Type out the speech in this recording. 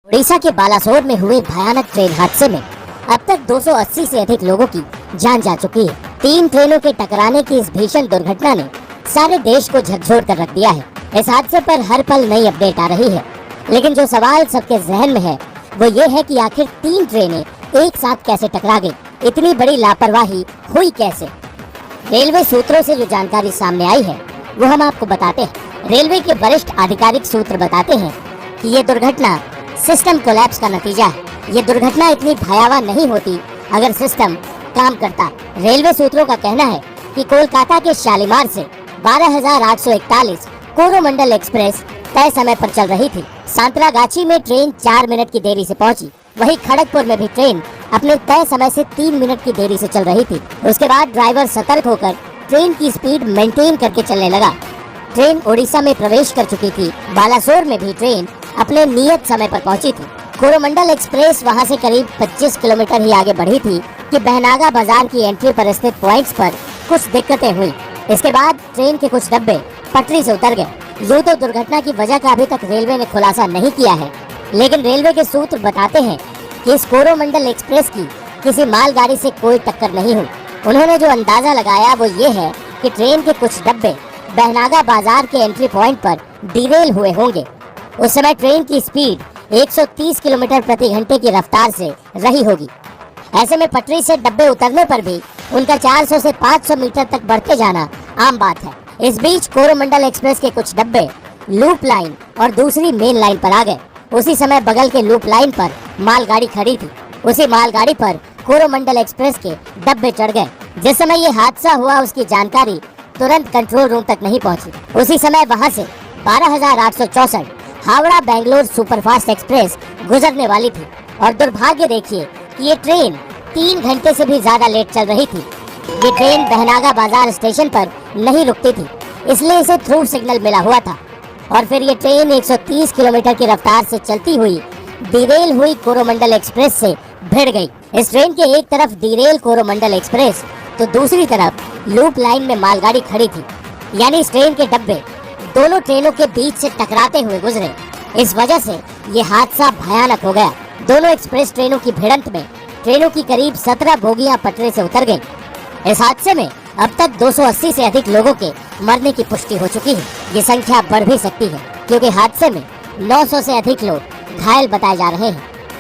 उड़ीसा के बालासोर में हुए भयानक ट्रेन हादसे में अब तक 280 से अधिक लोगों की जान जा चुकी है। 3 ट्रेनों के टकराने की इस भीषण दुर्घटना ने सारे देश को झकझोर कर रख दिया है। इस हादसे पर हर पल नई अपडेट आ रही है, लेकिन जो सवाल सबके जहन में है वो ये है कि आखिर 3 ट्रेनें एक साथ कैसे टकरा गई, इतनी बड़ी लापरवाही हुई कैसे। रेलवे सूत्रों से जो जानकारी सामने आई है वो हम आपको बताते हैं। रेलवे के वरिष्ठ आधिकारिक सूत्र बताते हैं कि ये दुर्घटना सिस्टम कोलैप्स का नतीजा है। ये दुर्घटना इतनी भयावह नहीं होती अगर सिस्टम काम करता। रेलवे सूत्रों का कहना है कि कोलकाता के शालीमार से 12,841 कोरोमंडल एक्सप्रेस तय समय पर चल रही थी। सांतरागाछी में ट्रेन 4 मिनट की देरी से पहुंची। वहीं खड़गपुर में भी ट्रेन अपने तय समय से 3 मिनट की देरी से चल रही थी। उसके बाद ड्राइवर सतर्क होकर ट्रेन की स्पीड मेंटेन करके चलने लगा। ट्रेन ओडिशा में प्रवेश कर चुकी थी। बालासोर में भी ट्रेन अपने नियत समय पर पहुंची थी। कोरोमंडल एक्सप्रेस वहां से करीब 25 किलोमीटर ही आगे बढ़ी थी कि बहनागा बाजार की एंट्री पर स्थित पॉइंट्स पर कुछ दिक्कतें हुई। इसके बाद ट्रेन के कुछ डब्बे पटरी से उतर गए। यूं तो दुर्घटना की वजह का अभी तक रेलवे ने खुलासा नहीं किया है, लेकिन रेलवे के सूत्र बताते हैं कि इस कोरोमंडल एक्सप्रेस की किसी मालगाड़ी से कोई टक्कर नहीं हुई। उन्होंने जो अंदाजा लगाया वो ये है कि ट्रेन के कुछ डब्बे बहनागा बाजार के एंट्री पॉइंट पर डिरेल हुए होंगे। उस समय ट्रेन की स्पीड 130 किलोमीटर प्रति घंटे की रफ्तार से रही होगी। ऐसे में पटरी से डब्बे उतरने पर भी उनका 400 से 500 मीटर तक बढ़ते जाना आम बात है। इस बीच कोरोमंडल एक्सप्रेस के कुछ डब्बे लूप लाइन और दूसरी मेन लाइन पर आ गए। उसी समय बगल के लूप लाइन पर मालगाड़ी खड़ी थी। उसी मालगाड़ी पर कोरोमंडल एक्सप्रेस के डब्बे चढ़ गए। जिस समय ये हादसा हुआ उसकी जानकारी तुरंत कंट्रोल रूम तक नहीं पहुंची। उसी समय वहां से 12,864 हावड़ा बेंगलोर सुपरफास्ट एक्सप्रेस गुजरने वाली थी और दुर्भाग्य देखिए कि ये ट्रेन 3 घंटे से भी ज्यादा लेट चल रही थी। ये ट्रेन बहनागा बाजार स्टेशन पर नहीं रुकती थी, इसलिए इसे थ्रू सिग्नल मिला हुआ था। और फिर ये ट्रेन 130 किलोमीटर की रफ्तार से चलती हुई डिरेल हुई कोरोमंडल एक्सप्रेस से भिड़ गई। इस ट्रेन के एक तरफ डिरेल कोरोमंडल एक्सप्रेस तो दूसरी तरफ लूप लाइन में मालगाड़ी खड़ी थी, यानी इस ट्रेन के डब्बे दोनों ट्रेनों के बीच से टकराते हुए गुजरे। इस वजह से ये हादसा भयानक हो गया। दोनों एक्सप्रेस ट्रेनों की भिड़ंत में ट्रेनों की करीब 17 बोगियां पटरी से उतर गईं। इस हादसे में अब तक 280 से अधिक लोगों के मरने की पुष्टि हो चुकी है। ये संख्या बढ़ भी सकती है क्योंकि हादसे में 900 से अधिक लोग घायल बताए जा रहे हैं।